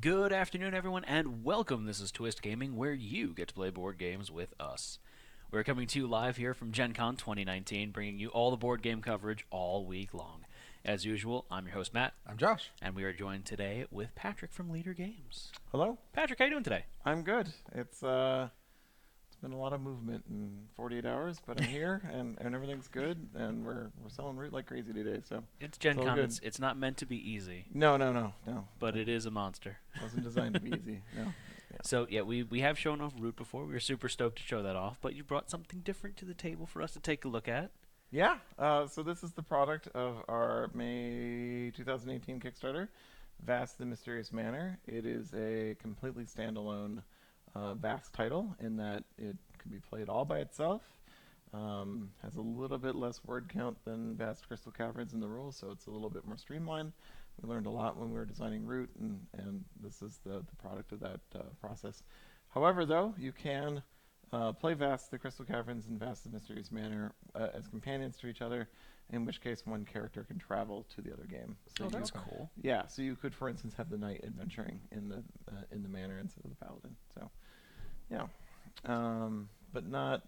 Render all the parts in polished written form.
Good afternoon, everyone, and welcome. This is Twist Gaming, where you get to play board games with us. We're coming to you live here from Gen Con 2019, bringing you all the board game coverage all week long. As usual, I'm your host, Matt, I'm Josh. and we are joined today with Patrick from Leader Games. Hello. Patrick, how you doing today? I'm good. It's been a lot of movement in 48 hours, but I'm here and everything's good, and we're selling root like crazy today. So It's Gen all Con. good. It's not meant to be easy, No. but it is a monster. It wasn't designed to be easy. No. Yeah. So, yeah, we have shown off Root before. We were super stoked to show that off, but you brought something different to the table for us to take a look at. Yeah. So this is the product of our May 2018 Kickstarter, Vast the Mysterious Manor. It is a completely standalone Vast title in that it can be played all by itself. Has a little bit less word count than Vast Crystal Caverns in the rules, so it's a little bit more streamlined. We learned a lot when we were designing Root, and this is the product of that process. However, though, you can play Vast the Crystal Caverns and Vast the Mysterious Manor as companions to each other, in which case one character can travel to the other game. So That's cool. Yeah, so you could, for instance, have the knight adventuring in the manor instead of the paladin. So, yeah, but not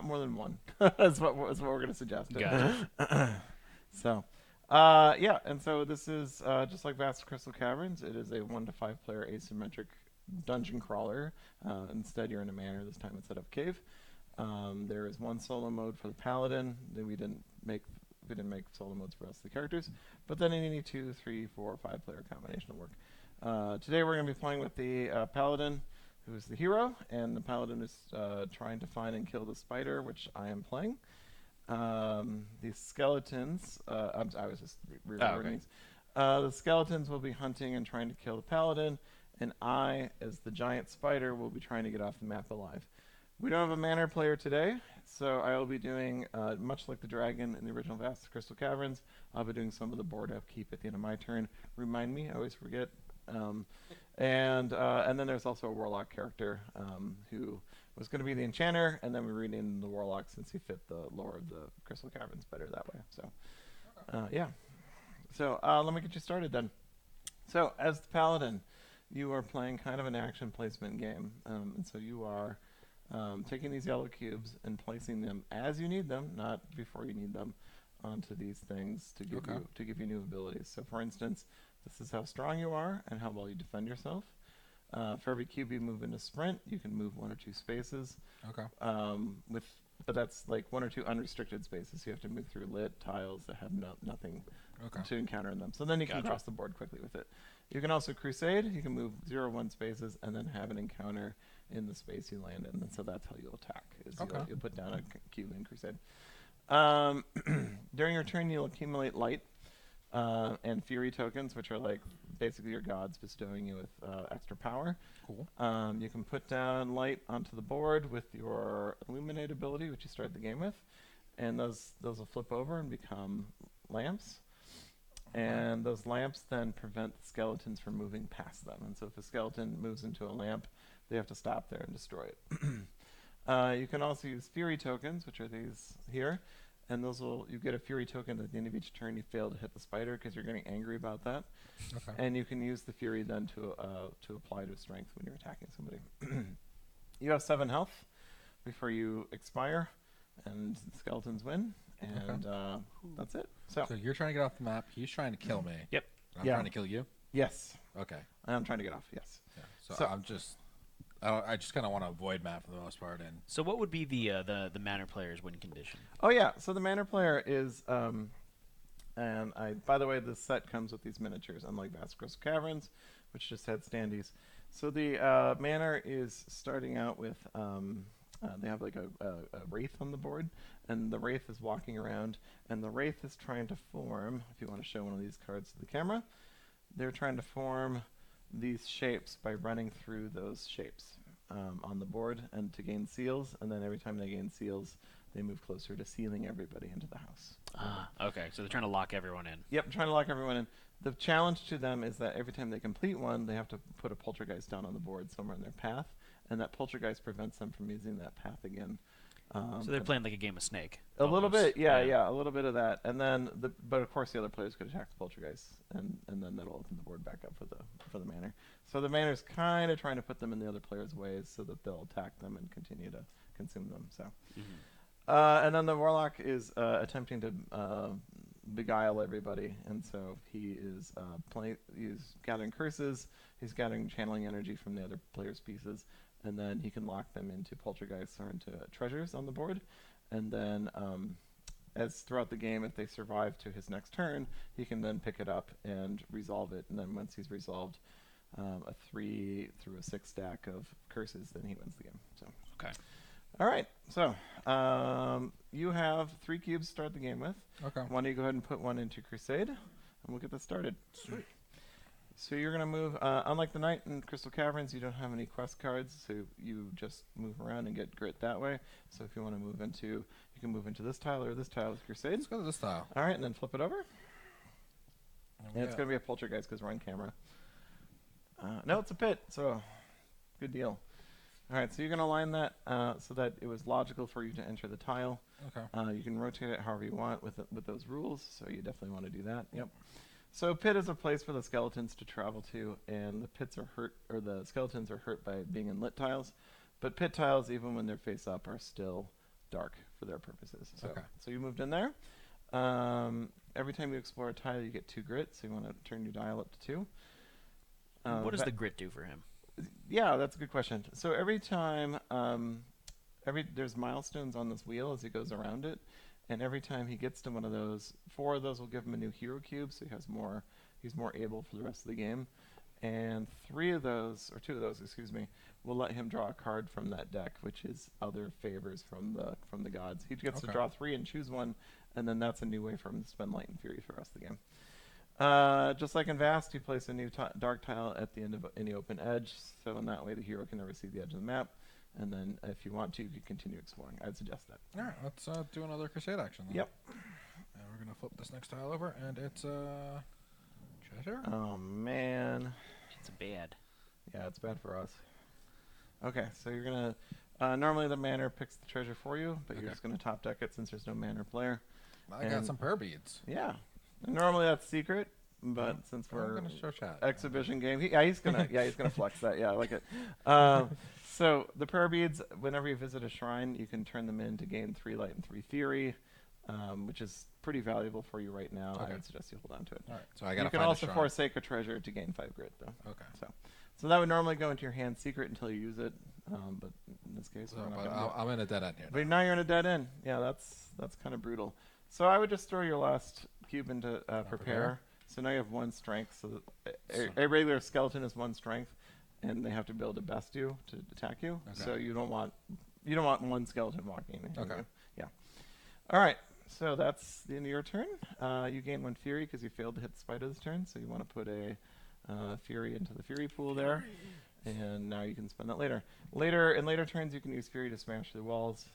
more than one. That's what we're going to suggest. Gotcha. So, yeah, and so this is just like Vast Crystal Caverns. It is a 1 to 5 player asymmetric dungeon crawler. Instead, you're in a manor. This time, instead of cave. There is one solo mode for the paladin. Then we didn't make solo modes for us, the characters. But then any 2, 3, 4, 5 player combination will work. Today, we're going to be playing with the paladin, who is the hero, and the paladin is trying to find and kill the spider, which I am playing. The skeletons, I was just rewording these. The skeletons will be hunting and trying to kill the paladin, and I, as the giant spider, will be trying to get off the map alive. We don't have a Manor player today, so I will be doing, much like the dragon in the original Vast Crystal Caverns, I'll be doing some of the board upkeep at the end of my turn. Remind me, I always forget. And then there's also a warlock character who was going to be the enchanter, and then we renamed the warlock since he fit the lore of the Crystal Caverns better that way. So, yeah. So let me get you started then. So as the paladin, you are playing kind of an action placement game, and so you are taking these yellow cubes and placing them as you need them, not before you need them, onto these things to give you new abilities. So, for instance, this is how strong you are and how well you defend yourself. For every cube you move into sprint, you can move 1 or 2 spaces. Okay. But that's like 1 or 2 unrestricted spaces. You have to move through lit tiles that have nothing to encounter in them. So then you can cross the board quickly with it. You can also crusade. You can move 0 or 1 spaces and then have an encounter in the space you land in. And so that's how you'll attack. You'll put down a cube in crusade. During your turn, you'll accumulate light and fury tokens, which are like basically your gods bestowing you with extra power. Cool. You can put down light onto the board with your illuminate ability, which you start the game with, and those will flip over and become lamps. And those lamps then prevent the skeletons from moving past them. And so if a skeleton moves into a lamp, they have to stop there and destroy it. You can also use fury tokens, which are these here. And you get a fury token at the end of each turn you fail to hit the spider because you're getting angry about that. Okay. And you can use the fury then to apply to strength when you're attacking somebody. You have 7 health before you expire, and the skeletons win. And that's it. So you're trying to get off the map. He's trying to kill me. Yep. I'm trying to kill you. Yes, Okay. I'm trying to get off. Yes. Yeah. So- I just kind of want to avoid map for the most part. And So what would be the Manor player's win condition? Oh yeah. So the Manor player is, by the way, this set comes with these miniatures, unlike Vast Crystal Caverns, which just had standees. So the Manor is starting out with, they have like a wraith on the board, and the wraith is walking around, and the wraith is trying to form. If you want to show one of these cards to the camera, they're trying to form these shapes by running through those shapes on the board and to gain seals, and then every time they gain seals, they move closer to sealing everybody into the house. Okay, so they're trying to lock everyone in. Yep, trying to lock everyone in. The challenge to them is that every time they complete one, they have to put a poltergeist down on the board somewhere in their path, and that poltergeist prevents them from using that path again So they're playing like a game of Snake. A little almost. bit, yeah, a little bit of that, and then but of course the other players could attack the poltergeist, and then that'll open the board back up for the manor. So the manor's kind of trying to put them in the other players' ways so that they'll attack them and continue to consume them. So, and then the warlock is attempting to beguile everybody, and so he is he's gathering curses, he's gathering channeling energy from the other players' pieces, and then he can lock them into poltergeists or into treasures on the board. And then, as throughout the game, if they survive to his next turn, he can then pick it up and resolve it. And then once he's resolved a 3 through a 6 stack of curses, then he wins the game. So Okay. all right. So you have 3 cubes to start the game with. Okay. Why don't you go ahead and put one into Crusade, and we'll get this started. Sweet. So you're going to move, unlike the Knight in Crystal Caverns, you don't have any quest cards, so you just move around and get grit that way. So if you want to move into, you can move into this tile or this tile with Crusade. Let's go to this tile. All right, and then flip it over. There we And it's go. going to be a poltergeist because we're on camera. No, it's a pit, so good deal. All right, so you're going to line that so that it was logical for you to enter the tile. Okay. You can rotate it however you want with those rules, so you definitely want to do that. Yep. So pit is a place for the skeletons to travel to, and the pits are hurt, or the skeletons are hurt by being in lit tiles. But pit tiles, even when they're face up, are still dark for their purposes. So, Okay. so you moved in there. Every time you explore a tile, you get 2 grit, so you want to turn your dial up to 2. What does the grit do for him? Yeah, that's a good question. So every time, there's milestones on this wheel as he goes around it, and every time he gets to one of those, 4 of those will give him a new hero cube, so he's more able for the rest of the game. And 3 of those, or 2 of those, excuse me, will let him draw a card from that deck, which is other favors from the gods. He gets to Okay. draw 3 and choose one, and then that's a new way for him to spend Light and Fury for the rest of the game. Just like in Vast, you place a new dark tile at the end of any open edge, so in that way the hero can never see the edge of the map. And then if you want to, you can continue exploring. I'd suggest that. All right. Let's do another Crusade action. Then. Yep. And we're gonna flip this next tile over, and it's treasure. Oh, man. It's bad. Yeah, it's bad for us. Okay, so you're going to... normally the Manor picks the treasure for you, but you're Okay. just going to top deck it since there's no Manor player. I got and- some prayer beads. Yeah. And normally that's secret, but since I'm we're gonna show chat. exhibition game, he's gonna flex that. Yeah, I like it. So the prayer beads, whenever you visit a shrine, you can turn them in to gain 3 light and 3 fury, which is pretty valuable for you right now. I Okay. would suggest you hold on to it. All right. So I gotta You can find also a shrine. forsake a treasure to gain 5 grit, though. Okay. So that would normally go into your hand secret until you use it, but in this case, So, we're not but gonna do it. I'm in a dead end here. But now you're in a dead end. Yeah, that's kind of brutal. So I would just throw your last cube into prepare. prepare. So now you have 1 strength. So a regular skeleton is 1 strength, and they have to be able to best you to attack you. Okay. So you don't want 1 skeleton walking in. Okay. Yeah. All right. So that's the end of your turn. You gain 1 fury because you failed to hit the spider this turn. So you want to put a fury into the fury pool there, and now you can spend that later. In later turns, you can use fury to smash through walls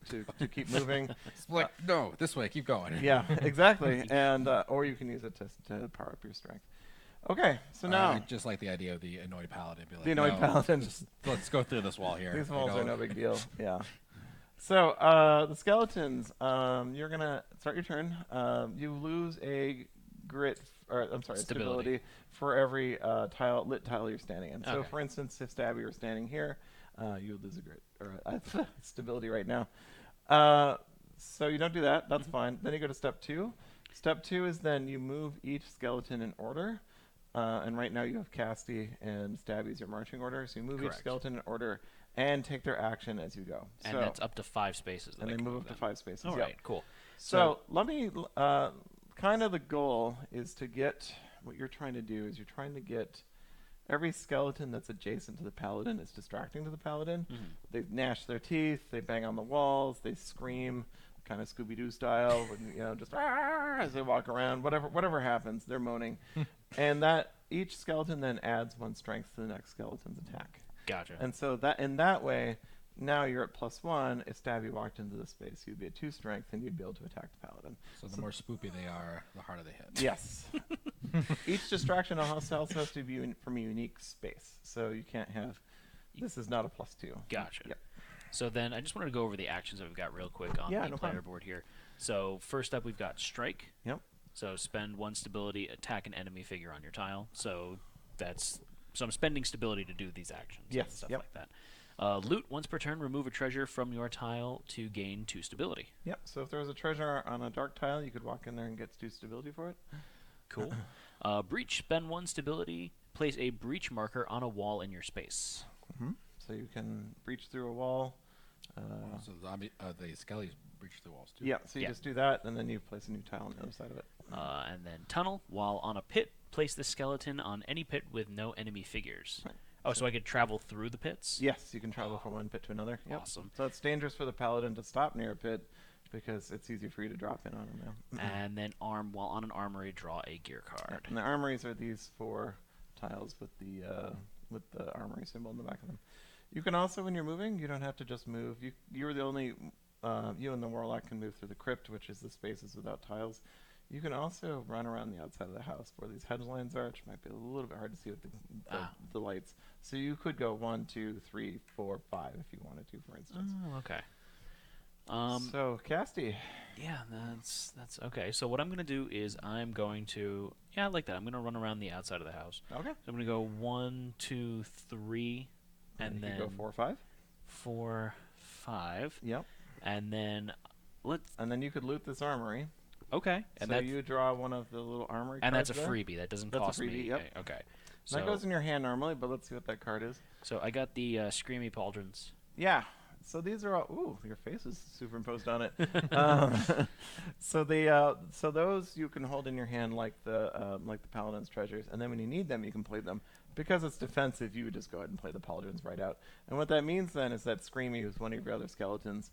to keep moving. It's like no, this way. Keep going. Yeah, exactly. And or you can use it to power up your strength. Okay, so now I just like the idea of the annoyed paladin. Be like, the annoyed no, paladin. Just, let's go through this wall here. These You walls know? are no big deal. Yeah. So the skeletons, you're gonna start your turn. You lose a grit, or I'm sorry, Stability. stability for every lit tile you're standing in. So Okay. for instance, if Stabby were standing here, you would lose a grit or stability right now. So you don't do that. That's fine. Then you go to step 2. Step 2 is then you move each skeleton in order. And right now you have Casty and Stabby as your marching order. So you move Correct. each skeleton in order and take their action as you go. And so, that's up to 5 spaces. that and I they can move up to them. 5 spaces. All Yep. right, cool. So let me, kind of the goal is to get, what you're trying to do is you're trying to get every skeleton that's adjacent to the paladin is distracting to the paladin. Mhm. They gnash their teeth, they bang on the walls, they scream, kind of Scooby-Doo style, when, just as they walk around, whatever happens, they're moaning. And that each skeleton then adds 1 strength to the next skeleton's attack. Gotcha. And so that in that way, now you're at +1. If Stabby walked into the space, you'd be at 2 strength, and you'd be able to attack the paladin. So the more spoopy they are, the harder they hit. Yes. Each distraction also has to be from a unique space. So you can't have. This is not a +2. Gotcha. Yep. So then I just wanted to go over the actions that we've got real quick on Yeah, the no player problem. board here. So first up, we've got Strike. Yep. So spend 1 stability, attack an enemy figure on your tile. So I'm spending stability to do these actions and Yes, stuff yep. like that. Loot once per turn, remove a treasure from your tile to gain 2 stability. Yep. So if there was a treasure on a dark tile, you could walk in there and get 2 stability for it. Cool. Breach, spend 1 stability, place a breach marker on a wall in your space. So you can breach through a wall. So the skellies breach the walls too. Yeah, so you Yeah. just do that, and then you place a new tile on the other side of it. And then tunnel, while on a pit, place the skeleton on any pit with no enemy figures. Right. Oh, so I could travel through the pits? Yes, you can travel from one pit to another. Yep. Awesome. So it's dangerous for the paladin to stop near a pit because it's easy for you to drop in on him now. And then while on an armory, draw a gear card. And the armories are these 4 tiles with the armory symbol in the back of them. You can also, when you're moving, you don't have to just move. You're the only you and the warlock can move through the crypt, which is the spaces without tiles. You can also run around the outside of the house where these headlines are, which might be a little bit hard to see with the lights. So you could go 1, 2, 3, 4, 5 if you wanted to, for instance. Oh, okay. So Casty. Yeah, that's okay. So what I'm gonna do is I'm going to I like that. I'm gonna run around the outside of the house. Okay. So I'm gonna go 1, 2, 3, and you then could go 4, 5. 4, 5, Yep. and then And then you could loot this armory. okay, and So you draw one of the little armory and cards that's a there. freebie. That doesn't That's a cost me. freebie, yep. Okay. So that goes in your hand normally, but let's see what that card is. So I got the Screamy Pauldrons. Yeah. So these are all. Ooh, your face is superimposed on it. So those you can hold in your hand like the paladin's treasures, and then when you need them, you can play them. Because it's defensive, you would just go ahead and play the paladins right out. And what that means then is that Screamy, who's one of your other skeletons,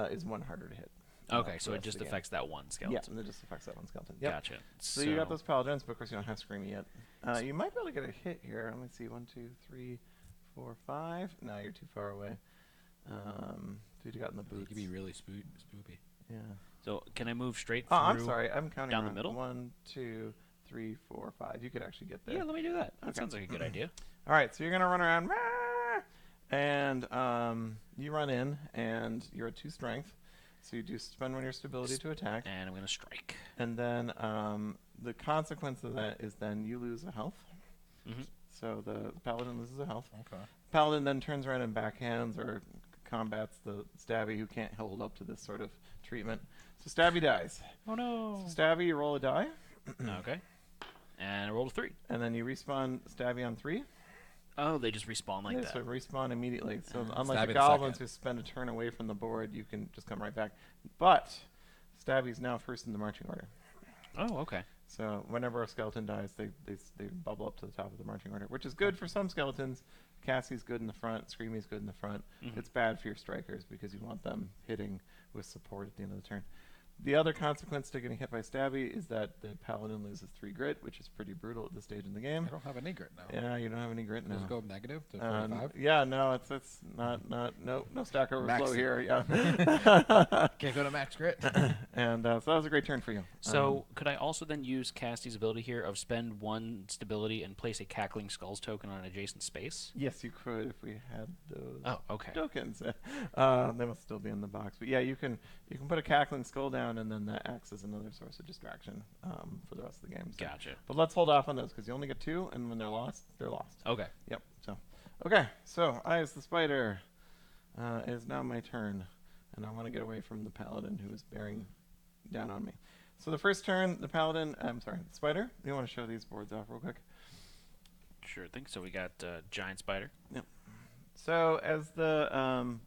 is 1 harder to hit. Okay, for so the it rest just of the game. affects that one skeleton. Yeah, and it just affects that one skeleton. Yep. Gotcha. So you got those paladins, but of course you don't have Screamy yet. You might be able to get a hit here. Let me see. 1, 2, 3, 4, 5. No, you're too far away. Dude, you got in the It boots. could be really spoopy. Yeah. So can I move straight Oh, through? I'm sorry. I'm counting down the wrong. middle? 1, 2, 3, 4, 5. You could actually get there. Yeah, let me do that. That Okay. sounds like a good idea. All right, so you're gonna run around, and you run in, and you're at 2 strength, so you do spend 1 of your stability to attack, And I'm gonna strike. and then the consequence of that is then you lose a health. Mm-hmm. So the paladin loses a health. Okay. Paladin then turns around and backhands or combats the stabby who can't hold up to this sort of treatment. So stabby dies. Oh no. So stabby, you roll a die, Okay. And I rolled a 3. and then you respawn stabby on 3. Oh, they just respawn like Yeah, that. so respawn immediately. So Stabby unlike the the goblins second. who spend a turn away from the board, you can just come right back. But Stabby's now first in the marching order. Oh, okay. So whenever a skeleton dies, they bubble up to the top of the marching order, which is good for some skeletons. Cassie's good in the front. Screamy's good in the front. Mhm. It's bad for your strikers because you want them hitting with support at the end of the turn. The other consequence to getting hit by Stabby is that the paladin loses 3 grit, which is pretty brutal at this stage in the game. I don't have any grit now. Yeah, you don't have any grit now. Does it go negative to 45? Yeah, no, it's not no stack overflow Max. here. Yeah. Can't go to max grit. And so that was a great turn for you. So could I also then use Casty's ability here of spend 1 stability and place a Cackling Skulls token on an adjacent space? Yes, you could if we had those Oh, okay. tokens. They must still be in the box. But yeah, you can put a cackling skull down, and then that acts as another source of distraction for the rest of the game. So. Gotcha. But let's hold off on those because you only get 2, and when they're lost, they're lost. Okay. Yep. So, okay. So I, as the spider, it is now my turn, and I want to get away from the paladin who is bearing down on me. So the first turn, the spider. You want to show these boards off real quick? Sure thing. So we got Giant Spider. So as the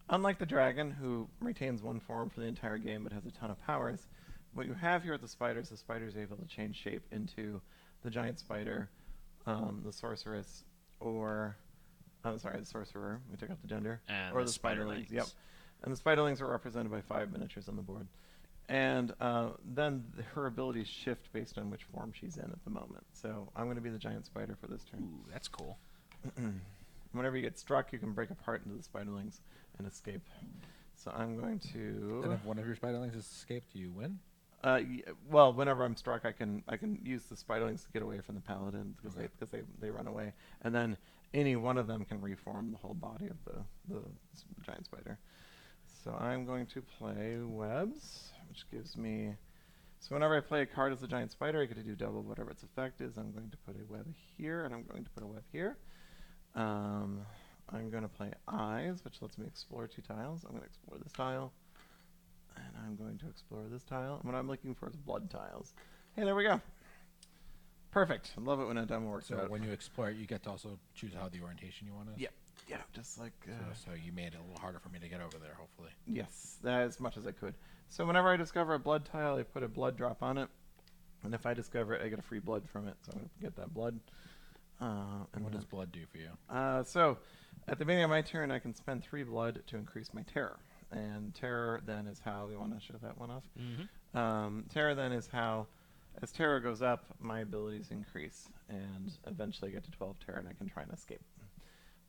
unlike the dragon, who retains 1 form for the entire game but has a ton of powers, what you have here with the spider is able to change shape into the giant spider, the sorceress, or the sorcerer. We took out the gender, And or the the spiderlings. spiderlings. Yep. And the spiderlings are represented by 5 miniatures on the board. And then her abilities shift based on which form she's in at the moment. So I'm going to be the giant spider for this turn. Ooh, that's cool. Whenever you get struck, you can break apart into the spiderlings and escape. So I'm going to. And if one of your spiderlings has escaped, you win? Well, whenever I'm struck, I can use the spiderlings to get away from the paladin because Okay. they run away. And then any one of them can reform the whole body of the giant spider. So I'm going to play webs, which gives me... So whenever I play a card as a giant spider, I get to do double whatever its effect is. I'm going to put a web here, and I'm going to put a web here. I'm going to play eyes, which lets me explore 2 tiles. I'm going to explore this tile, and I'm going to explore this tile. And what I'm looking for is blood tiles. Hey, there we go. Perfect. I love it when a demo works So out. when you explore it, you get to also choose how the orientation you want is? Yep. Yeah, just like... So you made it a little harder for me to get over there, hopefully. Yes, as much as I could. So whenever I discover a blood tile, I put a blood drop on it. And if I discover it, I get a free blood from it. So I'm going to get that blood. And what does blood do for you? So at the beginning of my turn, I can spend 3 blood to increase my terror. And terror then is how... We want to show that one off. Mm-hmm. Terror then is how... As terror goes up, my abilities increase. And eventually I get to 12 terror and I can try and escape.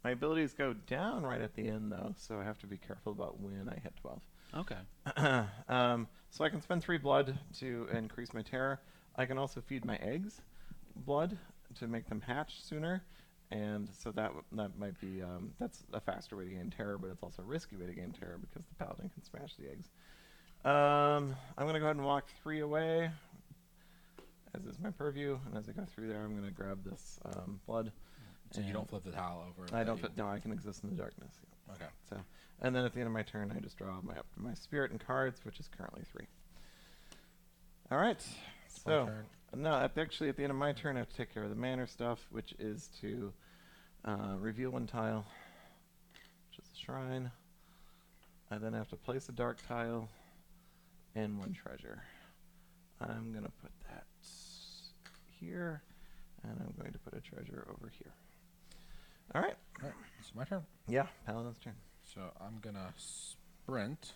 My abilities go down right at the end, though, so I have to be careful about when I hit 12. Okay. So I can spend 3 blood to increase my terror. I can also feed my eggs blood to make them hatch sooner, and so that might be that's a faster way to gain terror, but it's also a risky way to gain terror because the paladin can smash the eggs. I'm going to go ahead and walk 3 away, as is my purview, and as I go through there, I'm going to grab this blood. So you don't flip the tile over? I don't. No, I can exist in the darkness. Yeah. Okay. So, and then at the end of my turn, I just draw my spirit and cards, which is currently 3. All right. It's my turn. No, actually, at the end of my turn, I have to take care of the manor stuff, which is to reveal 1 tile, which is a shrine. I then have to place a dark tile and 1 treasure. I'm gonna put that here, and I'm going to put a treasure over here. All right. All right. It's my turn. Yeah, Paladin's turn. So I'm going to sprint.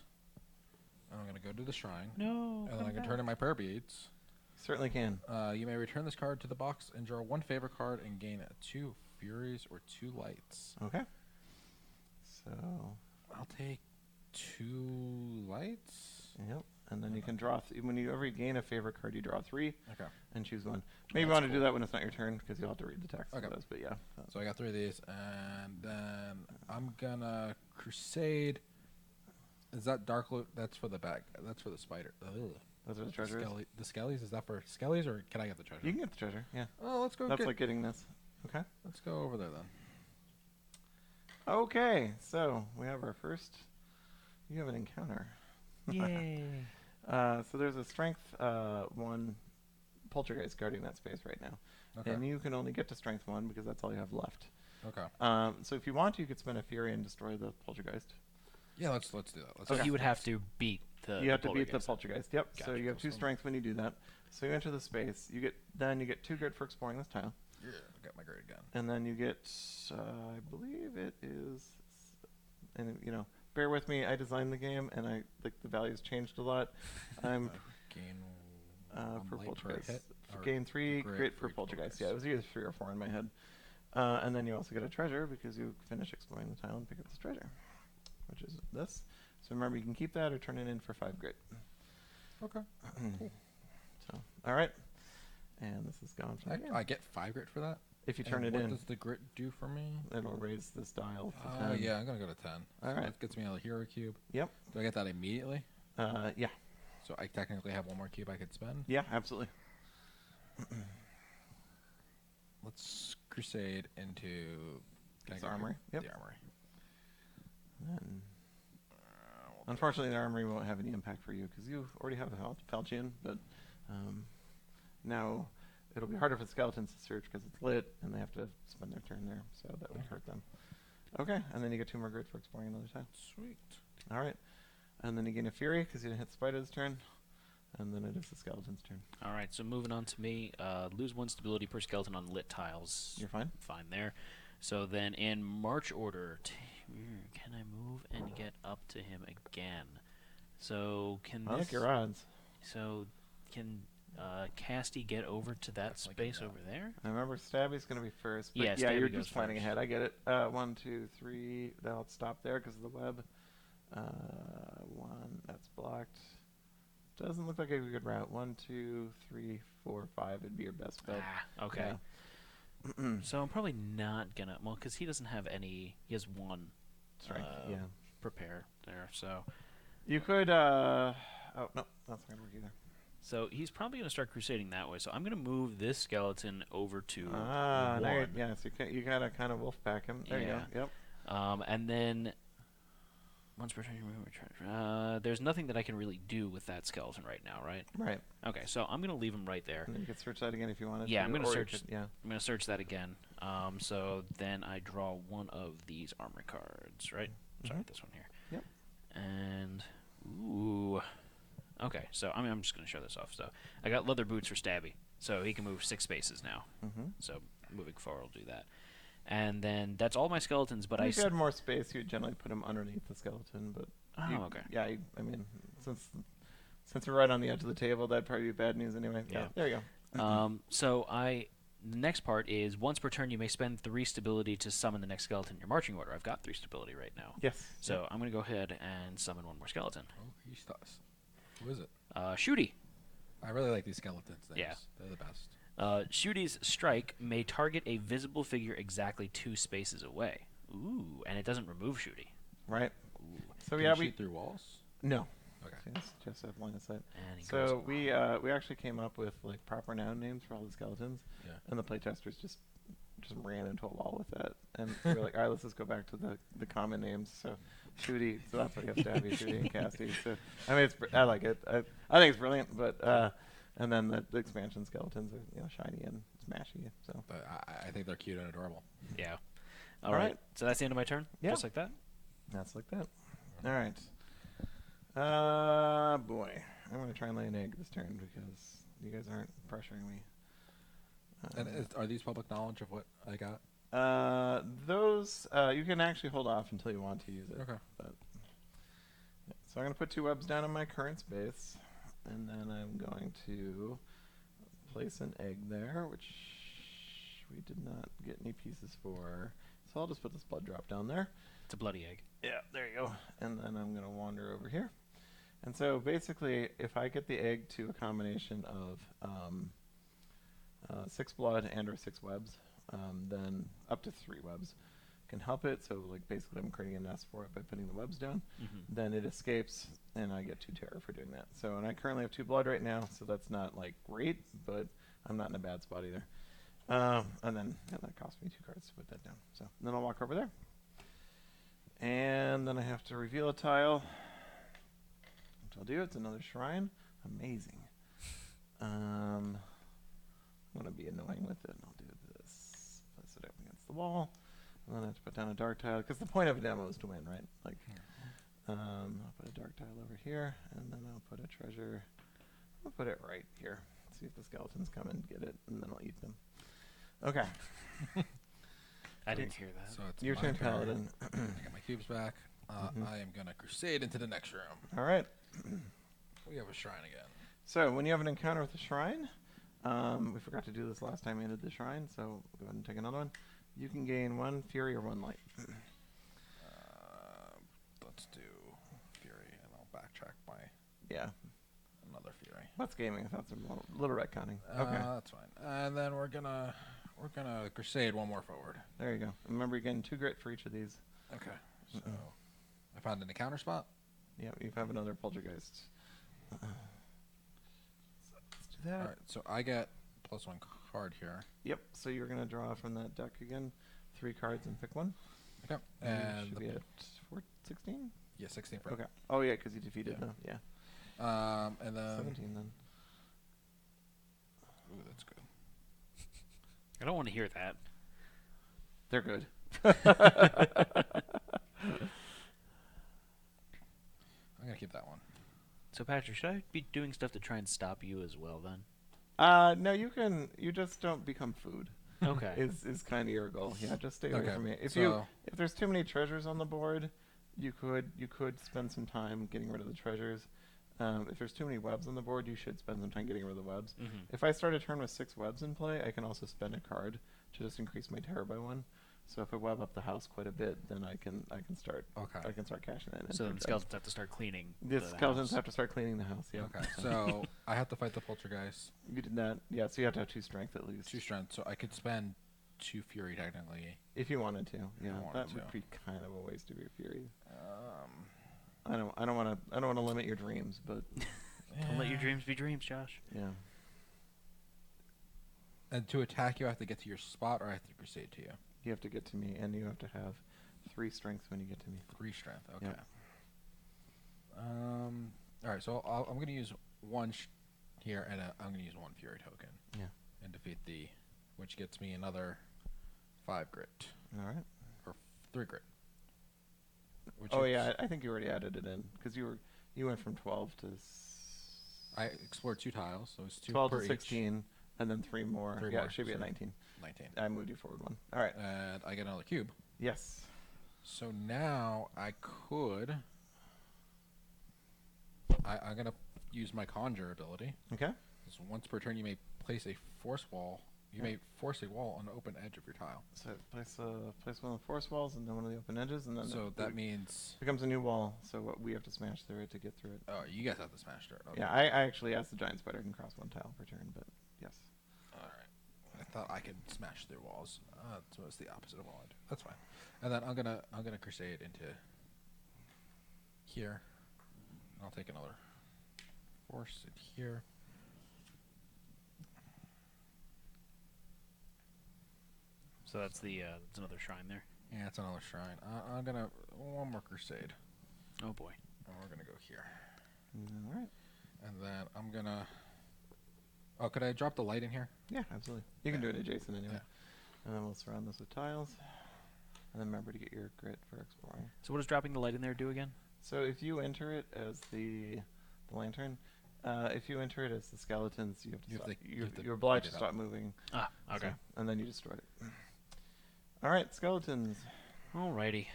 And I'm going to go to the shrine. No. And then I can turn in my prayer beads. Certainly can. You may return this card to the box and draw 1 favor card and gain 2 furies or 2 lights. Okay. So. I'll take 2 lights. Yep. And then you can draw. Whenever you gain a favorite card, you draw 3. Okay. And choose 1. Maybe you want to do that when it's not your turn because you'll have to read the text. Okay. Of those, but yeah. So I got 3 of these, and then I'm gonna crusade. Is that dark loot? That's for the bag. That's for the spider. Ugh. Those are the treasures. The skellies. Is that for skellies, or can I get the treasure? You can get the treasure. Yeah. Oh, let's go. That's like getting this. Okay. Let's go over there then. Okay. So we have our first. You have an encounter. Yay. So there's a strength 1 poltergeist guarding that space right now. Okay. And you can only get to strength 1 because that's all you have left. Okay. So if you want to, you could spend a fury and destroy the poltergeist. Yeah, let's do that. So you would have to beat the. You have to beat the poltergeist. poltergeist. Yep. So Gotcha. you have 2 strength when you do that. So you enter the space. You get 2 grit for exploring this tile, Yeah, I got my great gun. and then you get I believe it is, and bear with me. I designed the game, and the values changed a lot. I'm Gain for light per poltergeist. hit, or Gain 3 grit grit for for poltergeist. poltergeist. Yeah, it was either 3 or 4 in my head. And then you also get a treasure because you finish exploring the tile and pick up this treasure, which is this. So remember, you can keep that or turn it in for 5 grit. Okay. Cool. So, all right. And this is gone from I get 5 grit for that. If you And turn it what in, does the grit do for me? it'll raise this dial to Oh 10. yeah, I'm gonna go to 10. All So right. that gets me a hero cube. Yep. Do I get that immediately? Yeah. So I technically have 1 more cube I could spend. Yeah, absolutely. Let's crusade into can I This go here? armory? Yep. The armory. And unfortunately, the armory won't have any impact for you because you already have a Falchion, but now it'll be harder for the skeletons to search because it's lit and they have to spend their turn there, so that would hurt them. Okay, and then you get 2 more grit for exploring another tile. Sweet. All right. And then you gain a fury because you didn't hit the spider's turn. And then it is the skeleton's turn. All right, so moving on to me. Lose 1 stability per skeleton on lit tiles. You're fine. Fine there. So then in march order, can I move and get up to him again? So can I this... like your odds. So can Casty get over to that Definitely space can over there? I remember Stabby's going to be first. But Yeah, yeah, Stabby you're goes just planning first. ahead. I get it. 1, 2, 3. That'll stop there because of the web. 1. That's blocked. Doesn't look like a good route. 1, 2, 3, 4, 5 would be your best bet. Okay. Yeah. So I'm probably not gonna. Well, because he doesn't have any. He has one Strength. Yeah. prepare there. So You could. Oh no, that's not gonna work either. so he's probably gonna start crusading that way. So I'm gonna move this skeleton over to Ah, now one. yeah. So you gotta kind of wolf pack him. There you Yeah. go. Yep. And then once per turn, you remove a treasure. There's nothing that I can really do with that skeleton right now, right? Right. Okay, so I'm gonna leave him right there. And then you could search that again if you wanted. Yeah, to, I'm gonna or you search. could- yeah. I'm gonna search that again. So then I draw one of these armor cards, right? Sorry, Mhm. this one here. Yep. And ooh, okay. So I'm just gonna show this off. So I got leather boots for Stabby, so he can move 6 spaces now. Mm-hmm. So moving forward, I'll do that. And then that's all my skeletons. But If you had more space, you'd generally put him underneath the skeleton. But okay. Yeah, I mean, since we're right on the edge of the table, that'd probably be bad news anyway. Yeah. There you go. So the next part is once per turn you may spend 3 stability to summon the next skeleton in your marching order. I've got 3 stability right now. Yes. So I'm gonna go ahead and summon one more skeleton. Oh, he does. Who is it? Shooty. I really like these skeletons. Names. Yeah. They're the best. Shooty's strike may target a visible figure exactly 2 spaces away. Ooh, and it doesn't remove Shooty. Right. Ooh. So Can yeah, you we shoot through walls. no. Okay. Just have line of sight. And he goes. So we actually came up with like proper noun names for all the skeletons, Yeah. and the playtesters just ran into a wall with that, and we were like, all right, let's just go back to the common names. So Shooty, so that's why you have Stabby, Shooty, and Casty. So I mean, I like it. I think it's brilliant, but and then the expansion skeletons are shiny and smashy. So But I think they're cute and adorable. Yeah. All All right. right. So that's the end of my turn. Yeah. Just like that. that's like that. All right. Boy, I'm gonna try and lay an egg this turn because you guys aren't pressuring me. And are these public knowledge of what I got? Those you can actually hold off until you want to use it. Okay. But, yeah. So I'm gonna put 2 webs down on my current space, and then I'm going to place an egg there, which we did not get any pieces for. So I'll just put this blood drop down there. It's a bloody egg. Yeah, there you go. And then I'm gonna wander over here. And so basically, if I get the egg to a combination of 6 blood and or 6 webs, then up to 3 webs can help it. So like basically I'm creating a nest for it by putting the webs down. Mm-hmm. Then it escapes and I get 2 terror for doing that. So, and I currently have 2 blood right now, so that's not like great, but I'm not in a bad spot either. And then that cost me 2 cards to put that down. So then I'll walk over there. And then I have to reveal a tile, which I'll do. It's another shrine. Amazing. I'm going to be annoying with it, and I'll do this. Place it up against the wall. And then I have to put down a dark tile, because the point of a demo is to win, right? Like, I'll put a dark tile over here, and then I'll put a treasure. I'll put it right here. See if the skeletons come and get it, and then I'll eat them. Okay. I didn't hear that. So it's Your my turn, Paladin. I got my cubes back. Mhm. I am gonna crusade into the next room. All right. We have a shrine again. So when you have an encounter with a shrine, we forgot to do this last time we ended the shrine, so we'll go ahead and take another one. You can gain 1 fury or 1 light. Let's do fury, and I'll backtrack by Yeah. another fury. What's gaming? I thought some little retconning. Okay. That's fine. And then we're gonna crusade one more forward. There you go. Remember, you're getting 2 grit for each of these. Okay. So I found an encounter spot. Yeah, you have another poltergeist. So let's do that. All right. So I get +1 card here. Yep. So you're gonna draw from that deck again, 3 cards and pick one. Okay. You And should be at 16. yeah, 16 for Okay. Oh yeah, because you defeated Yeah. them. Yeah. And then 17 then. Ooh, that's good. I don't want to hear that. They're good. I'm gonna keep that one. So Patrick, should I be doing stuff to try and stop you as well then? No, you can. You just don't become food. Okay. Is kind of your goal. Yeah, just stay away Okay, from me. If so- there's too many treasures on the board, you could spend some time getting rid of the treasures. If there's too many webs on the board, you should spend some time getting rid of the webs. Mm-hmm. If I start a turn with 6 webs in play, I can also spend a card to just increase my terror by 1. So if I web up the house quite a bit, then I can start cashing that in. So for then dreads. skeletons have to start cleaning. The skeletons house. have to start cleaning the house. Yeah. Okay. So I have to fight the poltergeist. You did not. Yeah. So you have to have 2 strength at least. 2 strength. So I could spend 2 Fury technically. If you wanted to, yeah, wanted that to. would be kind of a waste of your fury. Um, I don't want to limit your dreams, but Don't let your dreams be dreams, Josh. yeah. And to attack, you have to get to your spot, or I have to crusade to you. You have to get to me, and you have to have 3 strength when you get to me. 3 strength. Okay. Yep. All right. So I'm going to use 1 here, and I'm going to use 1 Fury token. Yeah. And defeat which gets me another 5 grit All right. or 3 grit. Oh yeah, I think you already added it in because you went from 12 to I explored 2 tiles, so it's 2 12 per to each. 16, and then 3 more. 3 yeah, more, it should be at so 19. 19. I moved you forward 1. All right. And I get another cube. Yes. So now I could. I'm gonna use my conjure ability. Okay. So once per turn, you may place a force wall. You Yeah. may force a wall on the open edge of your tile. So place one of the force walls and then one of the open edges, and then So that means. becomes a new wall. So we have to smash through it to get through it. Oh, you guys have to smash dirt. Okay. Yeah, I actually asked the giant spider can cross 1 tile per turn, but yes. All right. I thought I could smash through walls. So it's the opposite of all I do. That's fine. And then I'm gonna crusade into here. I'll take another force in here. So that's that's another shrine there. Yeah, it's another shrine. I'm gonna 1 more crusade, Oh boy. and we're gonna go here. All right. And then I'm gonna. Oh, could I drop the light in here? Yeah, absolutely. You can do it adjacent anyway. Yeah. And then we'll surround this with tiles. And then remember to get your grit for exploring. So what does dropping the light in there do again? So if you enter it as the lantern, if you enter it as the skeletons, you have to You have stop. to- you have to You're obliged beat to it stop up. moving. Ah, okay. So- and then you destroyed it. All right, skeletons. Alrighty.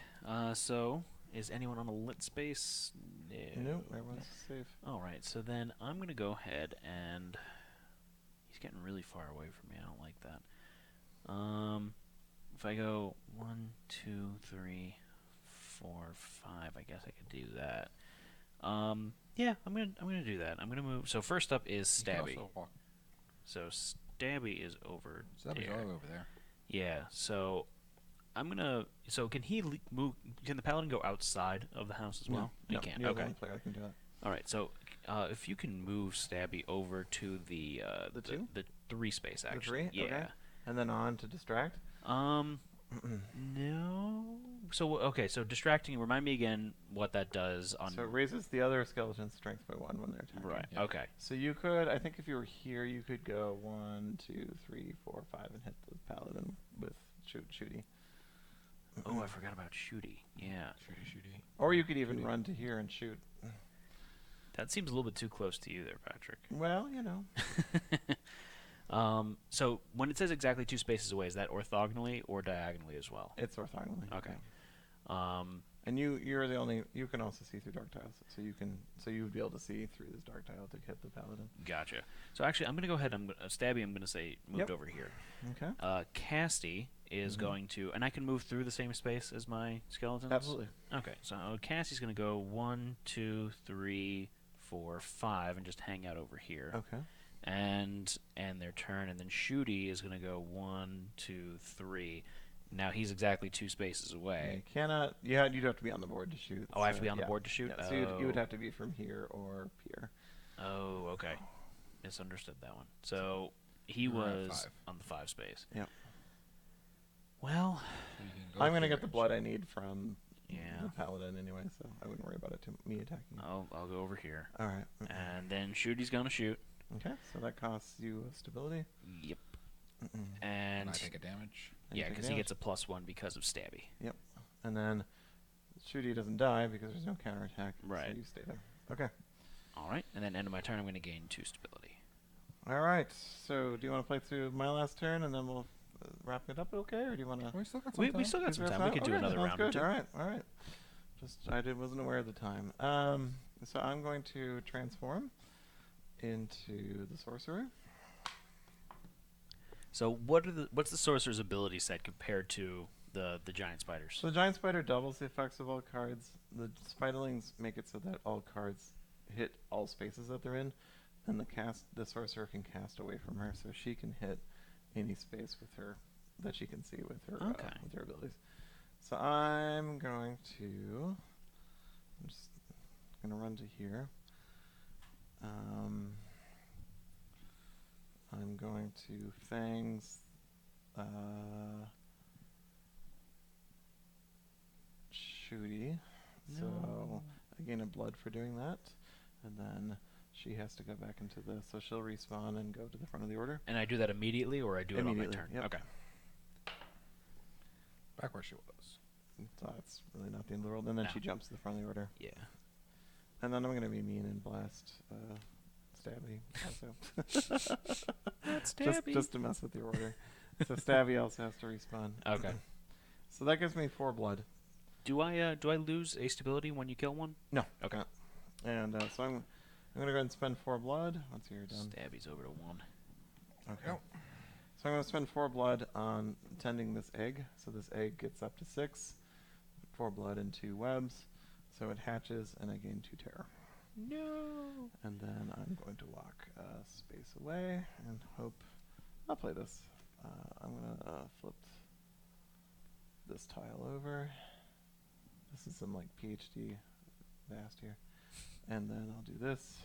So is anyone on a lit space? No. Nope, everyone's safe. All right. So then I'm gonna go ahead and he's getting really far away from me. I don't like that. If I go 1, 2, 3, 4, 5, I guess I could do that. Yeah, I'm gonna do that. I'm gonna move. So first up is You can Stabby. also walk. So Stabby is over So that'd be there. all over there. Yeah. So I'm gonna. So can he move? Can the paladin go outside of the house as well? No, He can't. you're the Okay. only player that can do that. All right. So if you can move Stabby over to the 2? the 3 space The actually. 3? Yeah. Okay. And then on to distract. No. So okay. So distracting. Remind me again what that does on. So it raises the other skeleton's strength by 1 when they're attacking. Right. Yeah. Okay. So you could, I think if you were here, you could go 1, 2, 3, 4, 5 and hit the paladin with shooty. Oh, I forgot about Shooty. Yeah. Shooty. Or you could even Shooty. run to here and shoot. That seems a little bit too close to you there, Patrick. Well, you know. So when it says exactly 2 spaces away, is that orthogonally or diagonally as well? It's orthogonally. Okay. yeah. And you're the only, you can also see through dark tiles. So you would be able to see through this dark tile to hit the paladin. Gotcha. So actually, I'm gonna go ahead. Stabby. I'm gonna say moved Yep. over here. Okay. Casty is Mhm. going to, and I can move through the same space as my skeletons. Absolutely. Okay. So Cassie's gonna go 1, 2, 3, 4, 5, and just hang out over here. Okay. And their turn, and then Shooty is gonna go 1, 2, 3. Now he's exactly 2 spaces You away. cannot. Yeah, you'd have to be on the board to shoot. Oh, I have to be on the yeah. board to shoot? Yeah, so you would Oh. have to be from here or here. Oh, okay. Misunderstood that one. So he You're at was 5. on the 5 space. Yep. Well, So you can I'm gonna here get the and blood shoot. I need from yeah. the paladin anyway, so I wouldn't worry about it. Me attacking. I'll go over here, All right. and then Shooty's gonna shoot. Okay, so that costs you stability. Yep. Mm-mm. And And I take a damage. And you yeah, take because he damage. gets a +1 because of Stabby. Yep. And then Shooty doesn't die because there's no counterattack. Right. So you stay there. Okay. All right, and then end of my turn, I'm gonna gain 2 stability. All right. So do you want to play through my last turn and then we'll wrap it up? Okay, or do you want to? We still got some We time. still got some Is there time. We could do Okay, another sounds round or good. two. All right. All right. Just wasn't aware of the time. So I'm going to transform into the sorcerer. So what's the sorcerer's ability set compared to the giant spiders? So the giant spider doubles the effects of all cards. The spiderlings make it so that all cards hit all spaces that they're in, and the sorcerer can cast away from her, so she can hit any space with her that she can see with her Okay. with her abilities. So I'm going to. I'm just gonna run to here. I'm going to fangs. Shooty. So No. I gain a blood for doing that, and then she has to go back into this. So she'll respawn and go to the front of the order. And I do that immediately, or I do it on my Immediately, turn? yep. Okay. Back where she was. So that's really not the end of the world. And then No. she jumps to the front of the order. Yeah. And then I'm going to be mean and blast Stabby also. That's just to mess with your order. So Stabby also has to respawn. Okay. So that gives me 4 blood. Do I lose a stability when you kill one? No. Okay. And so I'm going to go ahead and spend 4 blood once you're done. Stabby's over to 1. Okay. Yep. So I'm going to spend 4 blood on tending this egg. So this egg gets up to 6. 4 blood and 2 webs. So it hatches and I gain 2 terror. No. And then I'm going to walk space away and hope. I'll play this. I'm going to flip this tile over. This is some like PhD vast here. And then I'll do this.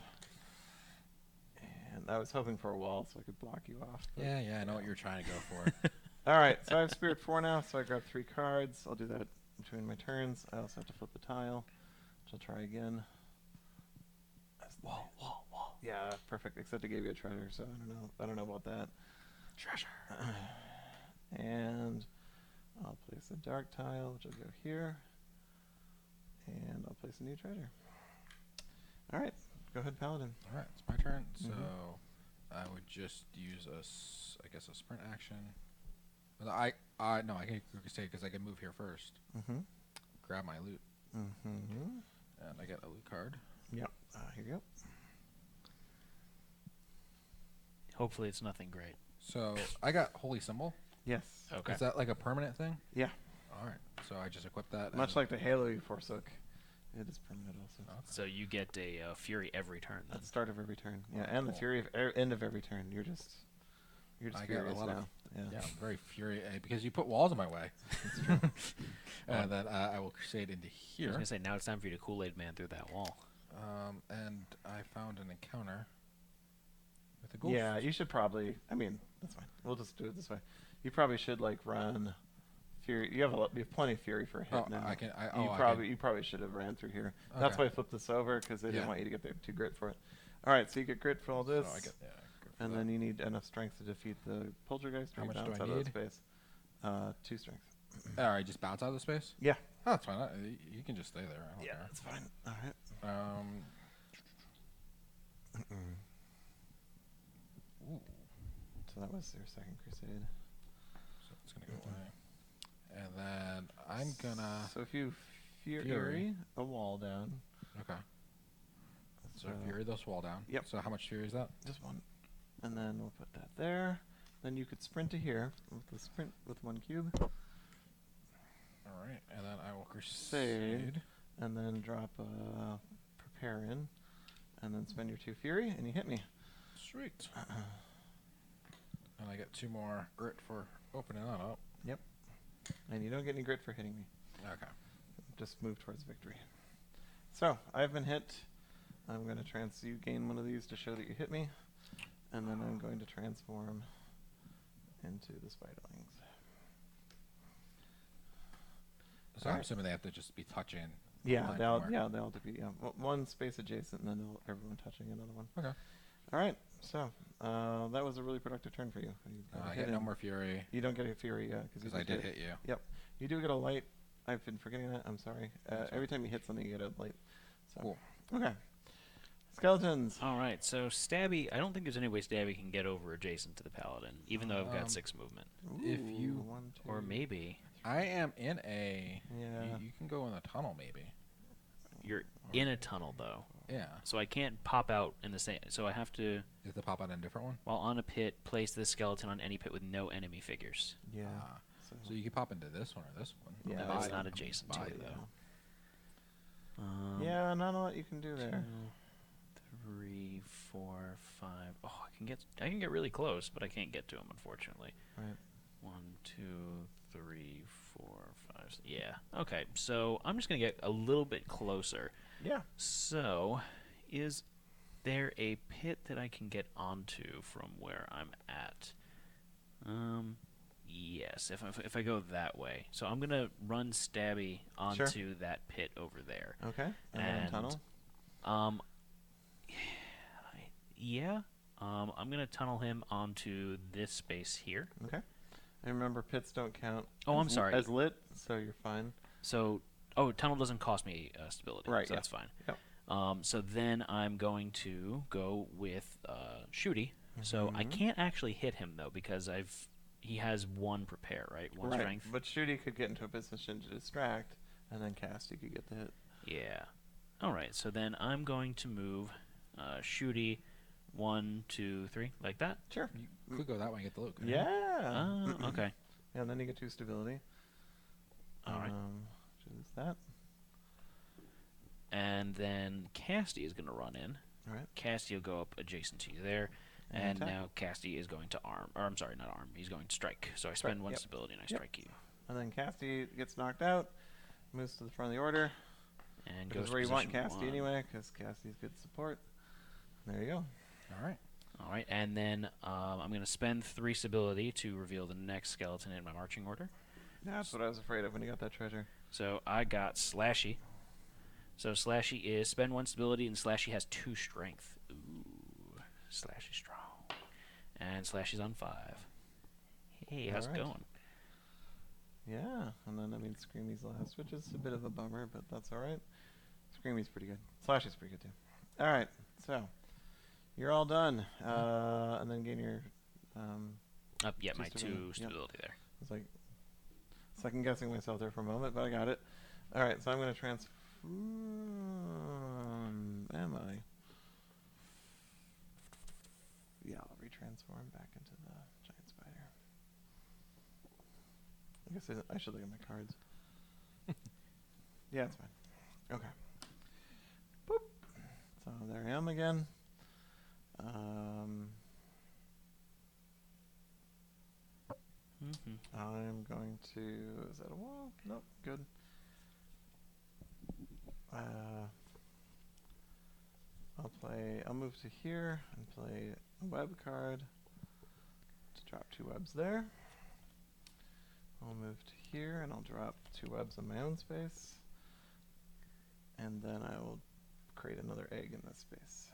And I was hoping for a wall so I could block you off. but- Yeah, I know what you're trying to go for. All right, so I have Spirit 4 now, so I grab 3 cards. I'll do that between my turns. I also have to flip the tile, which I'll try again. Wall. Yeah, perfect. Except I gave you a treasure, so I don't know about that. Treasure. And I'll place a dark tile, which will go here. And I'll place a new treasure. All right, go ahead, Paladin. All right, it's my turn. Mhm. So I would just use I guess a sprint action. But I can stay because I can move here first. Mm-hmm. Grab my loot, Mm-hmm. and I get a loot card. Yep. Here you go. Hopefully it's nothing great. So I got Holy Symbol. Yes. Okay. Is that like a permanent thing? Yeah. All right. So I just equip that. Much and- like the Halo you forsook, it is permanent also. Okay. So you get a Fury every turn then. At the start of every turn. Yeah, Oh, and the cool. Fury of end of every turn. You're just I get a furious lot of- now. Yeah, I'm very furious because you put walls in my way. And then I will crusade into I was here. gonna say now it's time for you to Kool-Aid Man through that wall. And I found an encounter with a ghost. Yeah, you should probably. I mean, that's fine. We'll just do it this way. You probably should like run Fury. You have plenty of Fury for a hit Oh, now. I can. You probably should have ran through here. That's Okay. why I flipped this over because they didn't Yeah. want you to get there too grit for it. All right, so you get grit for all this, So I get, good for and that. then you need enough strength to defeat the poltergeist. How or much bounce do I out of need? that space. 2 strength. All right, just bounce out of the space. Yeah. Oh, that's fine. You can just stay there. I don't Yeah, care. that's fine. All right. Ooh, So that was their second crusade. so it's gonna go away. And then I'm gonna. So if you Fury. Fury a wall down. Okay. So fury this wall down. Yep. So how much fury is that? Just 1. And then we'll put that there. Then you could sprint to here with the sprint with 1 cube. All right, and then I will Crusade. crusade. And then drop a prepare in. And then spend your 2 fury and you hit me. Sweet. And I get 2 more grit for opening that up. Yep. And you don't get any grit for hitting me. Okay. Just move towards victory. So I've been hit. I'm going to you gain 1 of these to show that you hit me. And then I'm going to transform into the spiderlings. So I'm Alright. assuming they have to just be touching. Yeah, line they'll somewhere. have to be 1 space adjacent, and then everyone touching another one. Okay. All right, so that was a really productive turn for you. You got a I hit get no in. more fury You don't get a fury because I did hit you. Yep, you do get a light. I've been forgetting that. I'm sorry. That's Every fine. time you hit something, you get a light. So. Cool. Okay. Skeletons. All right, so Stabby, I don't think there's any way Stabby can get over adjacent to the Paladin, even though I've got 6 movement. If you- Ooh, 1, 2. Or maybe I am in a. Yeah. You can go in the tunnel maybe. you're in a tunnel though, Yeah. so I can't pop out in the same. So I have to, You have to pop out in a different one. while on a pit, place the skeleton on any pit with no enemy figures. Yeah. Ah, so you can pop into this one or this one. Yeah, No, it's I- not adjacent to Buy it it. though. Yeah, not a lot you can do there. 2, 3, 4, 5. Oh, I can get really close, but I can't get to him unfortunately. Right. 1, 2, 3, 4, 5. Yeah. Okay. So I'm just gonna get a little bit closer. Yeah. So, is there a pit that I can get onto from where I'm at? Yes. If I go that way, so I'm gonna run Stabby onto that pit over there. Okay. And then tunnel. Um, yeah. I'm gonna tunnel him onto this space here. Okay. And remember, pits don't count. Oh, I'm sorry. As lit, so you're fine. So, tunnel doesn't cost me stability, Right. so that's fine. Yep. So then I'm going to go with Shooty. So I can't actually hit him though because he has 1 prepare, right? 1 strength. But Shooty could get into a position to distract, and then Casty could get the hit. Yeah. All right. So then I'm going to move Shooty 1, 2, 3 like that. Sure. You could go that way and get the loot. couldn't Yeah. Okay. Yeah, and then you get 2 stability. All right. Choose that. And then Casty is going to run in. All right. Casty will go up adjacent to you there. And now Casty is going to arm. Or I'm sorry, not arm. He's going to strike. So I spend 1 stability and I strike you. And then Casty gets knocked out, moves to the front of the order. And goes goes where you want position Casty 1. anyway, because Casty's good support. There you go. All right. All right, and then I'm going to spend 3 stability to reveal the next skeleton in my marching order. That's what I was afraid of when you got that treasure. So I got Slashy. So Slashy is spend 1 stability, and Slashy has 2 strength. Ooh, Slashy strong. And Slashy's on 5. Hey, how's it going? Yeah, and then, I mean, Screamy's last, which is a bit of a bummer, but that's all right. Screamy's pretty good. Slashy's pretty good, too. All right, so you're all done. And then gain your... Yeah, my stability. 2 stability there. It's like second-guessing myself there for a moment, but I got it. All right, so I'm going to transform... Am I? Yeah, I'll retransform back into the giant spider. I guess I should look at my cards. Yeah, it's fine. Okay. Boop. So there I am again. I'm going to... Is that a wall? Nope. Good. I'll move to here and play a web card to drop 2 webs there. I'll move to here and I'll drop 2 webs in my own space. And then I will create another egg in this space.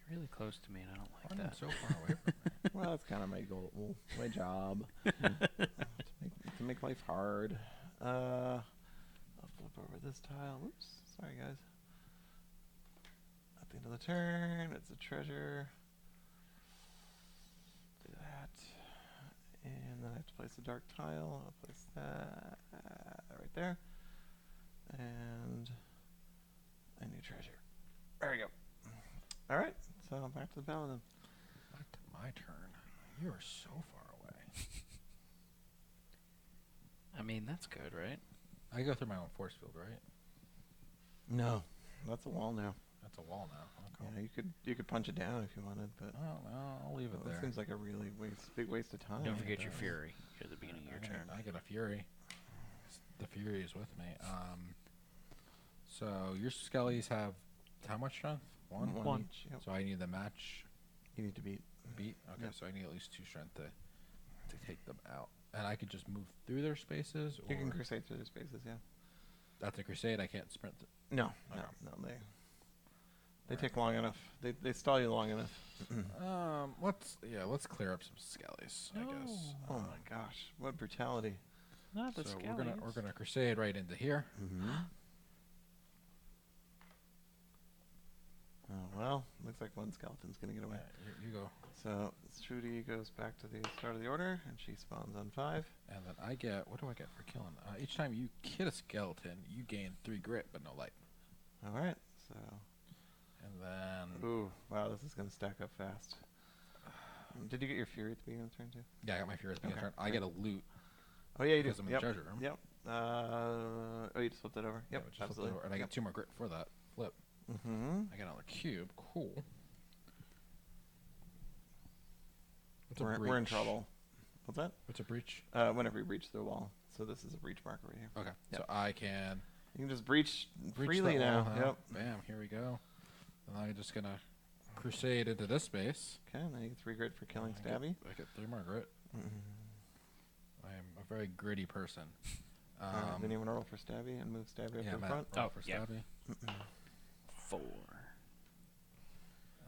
You're really close to me, and I don't like Why are you that. so far away from me? Well, that's kind of my goal, my job. to make life hard. I'll flip over this tile. Oops, sorry guys. At the end of the turn, it's a treasure. Do that. And then I have to place a dark tile. I'll place that right there. And a new treasure. There we go. Alright, so back to the Paladin. Back to my turn. You are so far away. I mean, that's good, right? I go through my own force field, right? No, that's a wall now. That's a wall now. Okay. Yeah, you could punch it down if you wanted, but I'll leave it there. Seems like a really big waste of time. Don't forget your fury at the beginning of your turn. I get a fury. The fury is with me. So your skellies have how much strength? One each. Yep. So I need the match. You need to beat. Okay, Yep. so I need at least 2 strength to take them out. And I could just move through their spaces? You can or crusade through their spaces, yeah. That's a crusade, I can't sprint. No, Okay. no, they take long enough. They stall you long enough. Let's clear up some skellies, I guess. Oh my gosh, what brutality! Not the So skellies. we're gonna crusade right into here. Oh well, looks like one skeleton's gonna get away. Yeah, you go. So Shruti goes back to the start of the order, and she spawns on 5. And then I get, what do I get for killing? Each time you hit a skeleton, you gain 3 grit, but no light. All right, so. And then... Ooh, wow, this is gonna stack up fast. Did you get your fury at the beginning of the turn too? Yeah, I got my fury at the beginning of the turn. I great. get a loot. Oh yeah, you do. Because I'm in the treasure room. Yep. You just flipped it over. Yep, just flip it absolutely. over, and I get 2 more grit for that flip. I get another cube. Cool. What's a We're in breach? trouble. What's that? What's a breach? Whenever you breach the wall. So this is a breach marker right here. Okay. Yep. So I can You can just breach breach freely that now. wall, huh? Yep. Bam. Here we go. And I'm just gonna crusade into this space. Okay, now you get 3 grit for killing Stabby. I get 3 more grit. I am a very gritty person. Alright, then you want to roll for Stabby and move Stabby up Yeah, to the Matt, front? roll Oh, for yeah. Stabby. 4.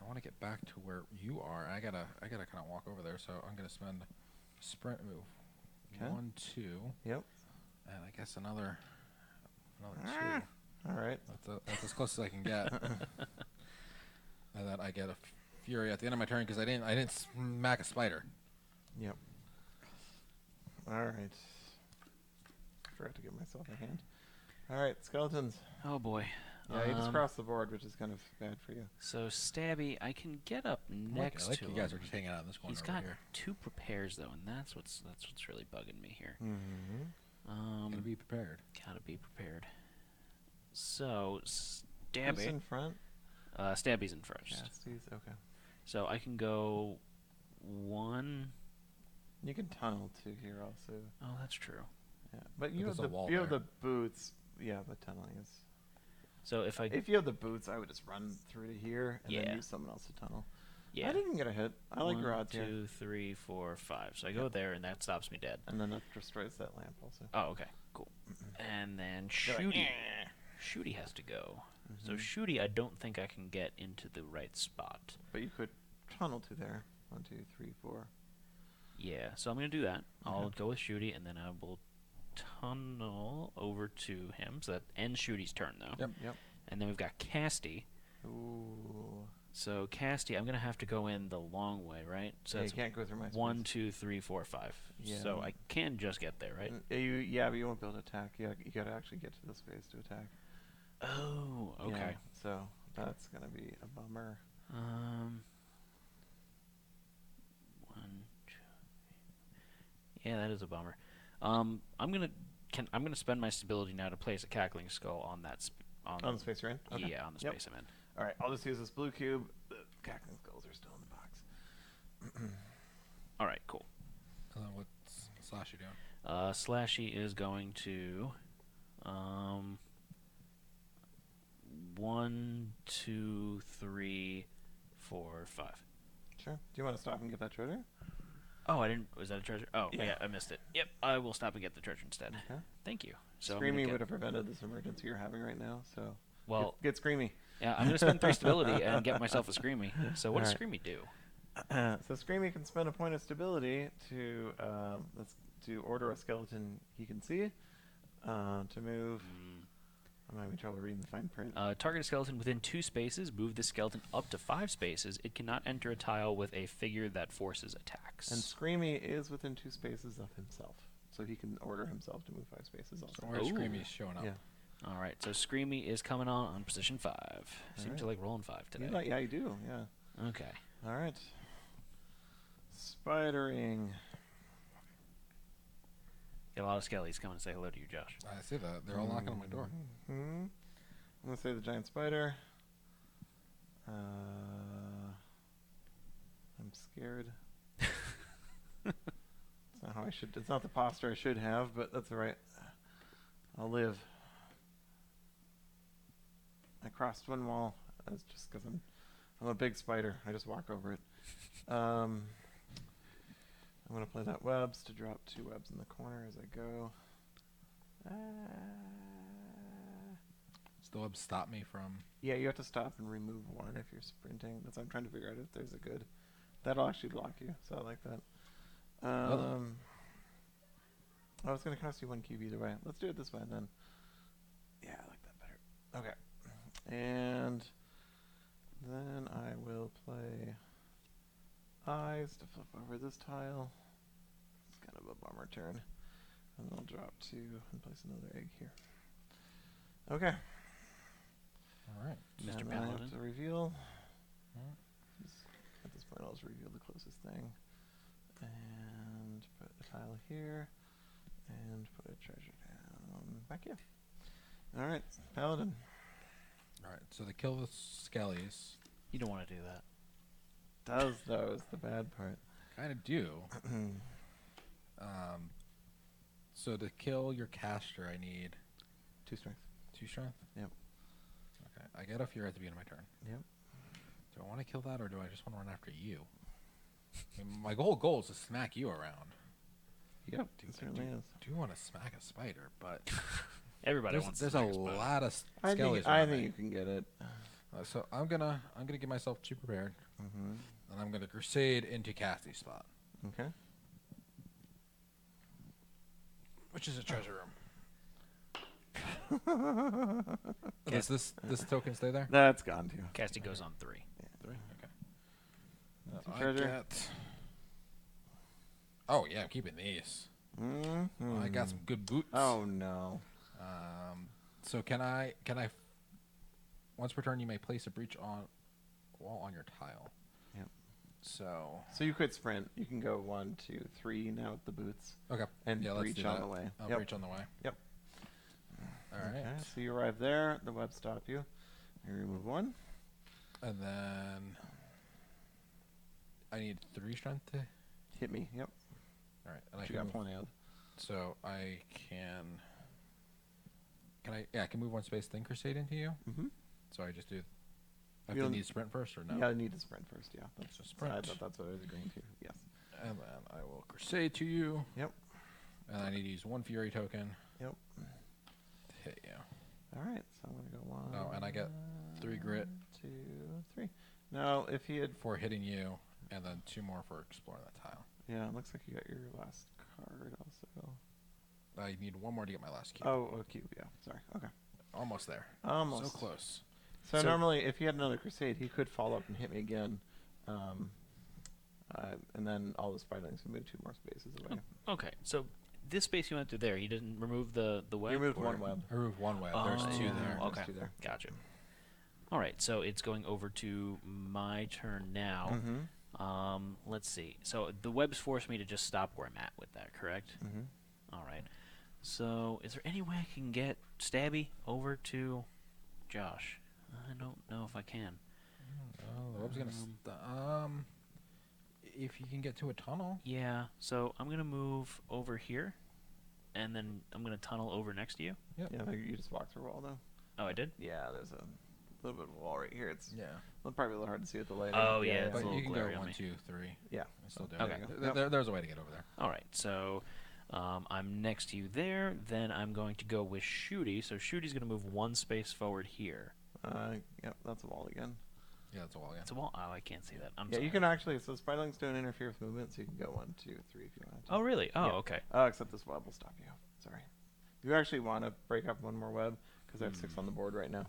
I want to get back to where you are. I gotta kind of walk over there. So I'm gonna spend sprint move. 'Kay. 1, 2, Yep. and I guess another 2. Alright. That's as close as I can get. And then I get a fury at the end of my turn because I didn't smack a spider. Yep. Alright. Forgot to give myself a hand. Alright, skeletons. Oh boy. Yeah, you just crossed the board, which is kind of bad for you. So Stabby, I can get up next I like to you him. guys are just hanging out in this corner He's over got here. 2 prepares though, and that's what's really bugging me here. Mm-hmm. Gotta be prepared. Gotta be prepared. So Who's Stabby, in front? Stabby's in first. Casty's, okay. So I can go 1. You can tunnel too here also. Oh, that's true. Yeah, but you there's have a wall the there. boots. Yeah, but tunneling is. So if I If you have the boots, I would just run through to here and Yeah. then use someone else to tunnel. yeah, I didn't get a hit. I like your odds 2, here. 3, 4, 5. So I go there, and that stops me dead. And then that destroys that lamp also. Oh, okay, cool. And then You're like, Shooty. "Eh." Shooty has to go. So Mhm. Shooty, I don't think I can get into the right spot. But you could tunnel to there. 1, 2, 3, 4. Yeah, so I'm gonna do that. I'll Okay. go with Shooty, and then I will tunnel over to him. So that ends Shooty's turn, though. Yep. Yep. And then we've got Casty. Ooh. So Casty, I'm gonna have to go in the long way, right? So Yeah, you that's can't go through my 1, space. 2, 3, 4, 5. Yeah. So I can just get there, right? Yeah, but you won't be able to attack. You gotta actually get to the space to attack. Oh, okay. Yeah, so that's gonna be a bummer. 1, 2. Yeah, that is a bummer. I'm gonna spend my stability now to place a cackling skull on that On the space you're in? Okay. Yeah, on the Yep. space I'm in. All right, I'll just use this blue cube. The cackling skulls are still in the box. All right, cool. And then what's Slashy doing? Slashy is going to 1, 2, 3, 4, 5. Sure. Do you want to stop and get that treasure? Oh, I didn't. Was that a treasure? Oh, Yeah. yeah, I missed it. Yep, I will stop and get the treasure instead. Okay. Thank you. So I'm gonna Screamy get- would have prevented this emergency you're having right now, so Well, get Screamy. yeah, I'm gonna spend 3 stability and get myself a Screamy. So what does Alright. Screamy do? So Screamy can spend a point of stability to order a skeleton he can see to move. I'm having trouble reading the fine print. Target a skeleton within 2 spaces. Move the skeleton up to 5 spaces. It cannot enter a tile with a figure that forces attacks. And Screamy is within 2 spaces of himself, so he can order himself to move 5 spaces also. So where's Ooh. Screamy's showing up? Yeah. All right, so Screamy is coming on position 5. Seems to Alright. like rolling 5 today. Yeah, you do. Yeah. Okay. All right. Spidering. Got a lot of skellies coming to say hello to you, Josh. I see that. They're all knocking on my door. I'm gonna say the giant spider. I'm scared. It's not how I should. It's not the posture I should have, but that's all right. I'll live. I crossed one wall. That's just because I'm a big spider. I just walk over it. I'm gonna play that webs to drop 2 webs in the corner as I go. Does the web stop me from? Yeah, you have to stop and remove 1 if you're sprinting. That's what I'm trying to figure out if there's a good. That'll actually block you, so I like that. I was gonna cost you 1 cube either way. Let's do it this way then. Yeah, I like that better. Okay, and then I will play eyes to flip over this tile. It's kind of a bummer turn, and I'll drop 2 and place another egg here. Okay. All right. Mr. And then I have Paladin. to reveal. Alright. At this point, I'll just reveal the closest thing. And put a tile here. And put a treasure down back here. Alright, Paladin. All right. So they kill the skellies. You don't want to do that. Does, though, is the bad part. Kind of do. So to kill your caster, I need 2 strength. 2 strength. Yep. Okay, I get a Fury at the beginning of my turn. Yep. Do I want to kill that, or do I just want to run after you? I mean, my whole goal is to smack you around. Yep. Dude, It certainly is. I do want to smack a spider, but Everybody wants to there's smack a a spider. lot of I skellies think around me. you can get it. So I'm gonna get myself too prepared, and I'm gonna crusade into Cassie's spot, Okay. which is a treasure room. Does this token stay there? That's gone too. Casty goes on 3. 3. Okay. That's your I treasure. get. Oh yeah, I'm keeping these. I got some good boots. Oh no. So can I? Once per turn, you may place a breach on wall on your tile. Yep. So you could sprint. You can go 1, 2, 3 now with the boots. okay, And yeah, let's breach do on that. the way. I'll Yep. breach on the way. Yep. All right. Okay, so you arrive there. The web stop you. You remove 1. And then I need 3 strength to. Hit me. Yep. All right, and I You can got move, plenty of. so I can. Can I? Yeah, I can move 1 space, then crusade into you. Mm-hmm. So I just do. I You'll- need sprint first or no? Yeah, I need to sprint first. Yeah. That's So sprint. I thought that's what I was agreeing to. Yes. And then I will crusade to you. Yep. And I need to use 1 fury token Yep. to hit you. All right. So I'm gonna go 1. Oh, and I get 3 grit 2, 3. Now, if he had, for hitting you, and then 2 more for exploring that tile. yeah, it looks like you got your last card also. I need 1 more to get my last cube. Oh, a cube. Yeah. Sorry. Okay. Almost there. Almost. So close. So, So- normally, if he had another crusade, he could follow up and hit me again, and then all the spiderlings would move 2 more spaces away. Okay, so this space you went through there, he didn't remove the web? He removed or- 1 web. I removed 1 web. Oh, There's 2 yeah. there. There's Okay, 2 there. gotcha. All right, so it's going over to my turn now. Mm-hmm. Let's see. So the webs force me to just stop where I'm at with that, correct? Mm-hmm. All right. So is there any way I can get Stabby over to Josh? I don't know if I can. Oh, the web's gonna. If you can get to a tunnel. Yeah, so I'm going to move over here, and then I'm going to tunnel over next to you. Yep. Yeah, you just walk through a wall, though. Oh, I did? Yeah, there's a little bit of a wall right here. It's Yeah. probably a little hard to see with the lighting. Oh, yeah, it's But a little you can go glary on 1, me. 2, 3. Yeah. I still do. Okay. There's a way to get over there. All right, so I'm next to you there. Then I'm going to go with Shooty. So Shooty's going to move 1 space forward here. Yep, that's a wall again. Yeah, that's a wall. Yeah. It's a wall. Oh, I can't see that. I'm Yeah, sorry. you can actually. So spiderlings don't interfere with movement, so you can go 1, 2, 3 if you want to. Oh, really? Oh, Yeah. okay. Except this web will stop you. Sorry. You actually want to break up 1 more web because I have 6 on the board right now,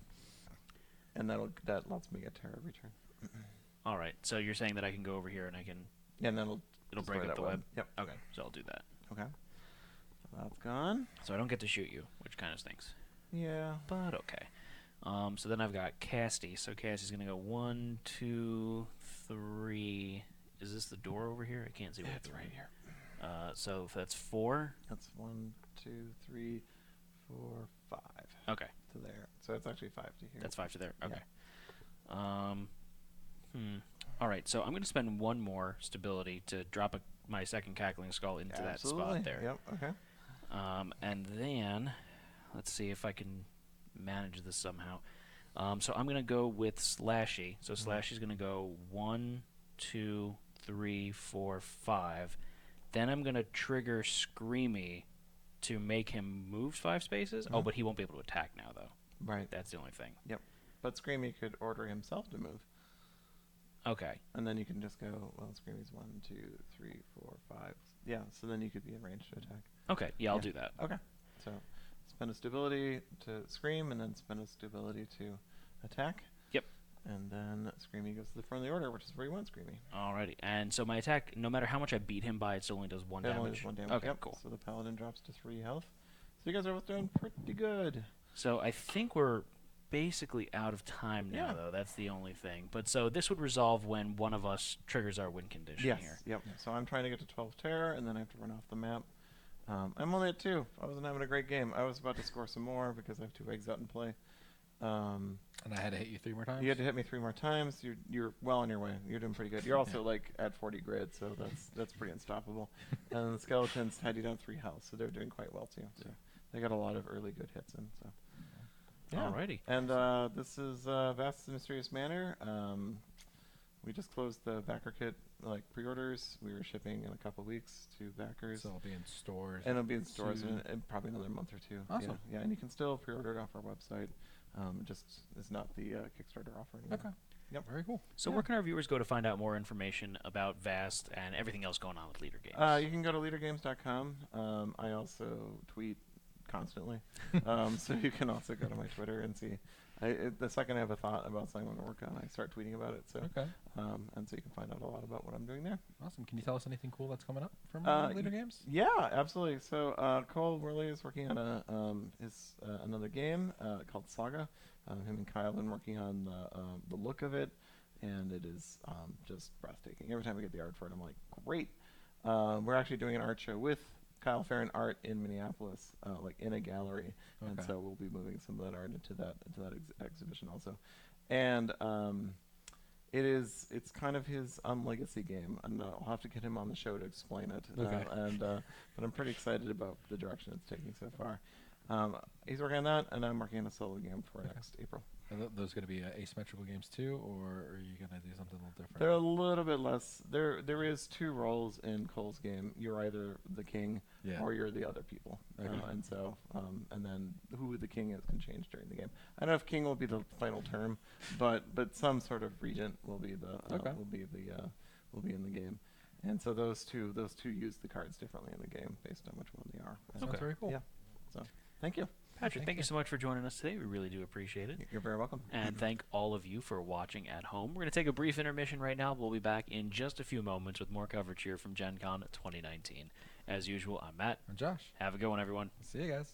and that lets me get terror every turn. All right. So you're saying that I can go over here and I can. Yeah, and then it'll Break destroy up that the web. Yep. Okay, so I'll do that. Okay. So that's gone. So I don't get to shoot you, which kind of stinks. Yeah. But okay. So then I've got Casty. So Casty's gonna go 1, 2, 3. Is this the door over here? I can't see what It's right here. So if that's 4. That's 1, 2, 3, 4, 5 Okay, to there. So it's actually 5 to here. that's 5 to there. Yeah. Okay. All right. So I'm gonna spend 1 more stability to drop my second cackling skull into that Absolutely. spot there. Yep. Okay. And then let's see if I can manage this somehow. So I'm gonna go with Slashy. So Slashy's gonna go 1, 2, 3, 4, 5. Then I'm gonna trigger Screamy to make him move 5 spaces. Oh, but he won't be able to attack now, though. Right. That's the only thing. Yep. But Screamy could order himself to move, Okay. and then you can just go. Well, Screamy's 1, 2, 3, 4, 5. Yeah. So then you could be in range to attack. Okay. Yeah, I'll Yeah. do that. Okay. So spend a stability to scream, and then spend a stability to attack. Yep. And then Screamy goes to the front of the order, which is where you want Screamy. Alrighty. And so my attack, no matter how much I beat him by, it still only does 1 It damage. only does 1 damage. Okay, Yep. cool. So the Paladin drops to 3 health. So you guys are both doing pretty good. So I think we're basically out of time now, Yeah. though. That's the only thing. But so this would resolve when one of us triggers our win condition Yes. here. Yep. So I'm trying to get to 12 terror, and then I have to run off the map. I'm only at 2. I wasn't having a great game. I was about to score some more because I have 2 eggs out in play. And I had to hit you 3 more times? You had to hit me 3 more times. You're well on your way. You're doing pretty good. You're also like at 40 grid, so that's pretty unstoppable. And the skeletons had you down 3 health, so they're doing quite well too. So they got a lot of early good hits in. So yeah. Alrighty. And this is Vast and Mysterious Manor. We just closed the backer kit pre-orders. We were shipping in a couple weeks to backers. So it'll be in stores. And it'll be in stores in probably another month or 2. Awesome. Yeah, and you can still pre-order it off our website. Just it's not the Kickstarter offer anymore. Okay. Yep. Very cool. So where can our viewers go to find out more information about Vast and everything else going on with Leader Games? You can go to leadergames.com. I also tweet constantly, so you can also go to my Twitter and see. The second I have a thought about something I'm going to work on, I start tweeting about it. So, Okay. and so you can find out a lot about what I'm doing there. Awesome. Can you tell us anything cool that's coming up from Leader Games? Yeah, absolutely. So Cole Worley is working on another game called Saga. Him and Kyle have been working on the look of it, and it is just breathtaking. Every time I get the art for it, I'm like, great. We're actually doing an art show with Kyle Farron Art in Minneapolis, in a gallery, and so we'll be moving some of that art into that exhibition also. And it's kind of his legacy game, and I'll have to get him on the show to explain it. Okay. But I'm pretty excited about the direction it's taking so far. He's working on that, and I'm working on a solo game for next April. Are those going to be asymmetrical games too, or are you going to do something a little different? They're a little bit less. There is 2 roles in Cole's game. You're either the king or you're the other people. Okay. And so, and then who the king is can change during the game. I don't know if king will be the final term, but some sort of regent will be will be in the game. And so those two use the cards differently in the game based on which one they are. Sounds very cool. Yeah. So thank you. Patrick, thank you so much for joining us today. We really do appreciate it. You're very welcome. And thank all of you for watching at home. We're going to take a brief intermission right now. We'll be back in just a few moments with more coverage here from Gen Con 2019. As usual, I'm Matt. I'm Josh. Have a good one, everyone. See you guys.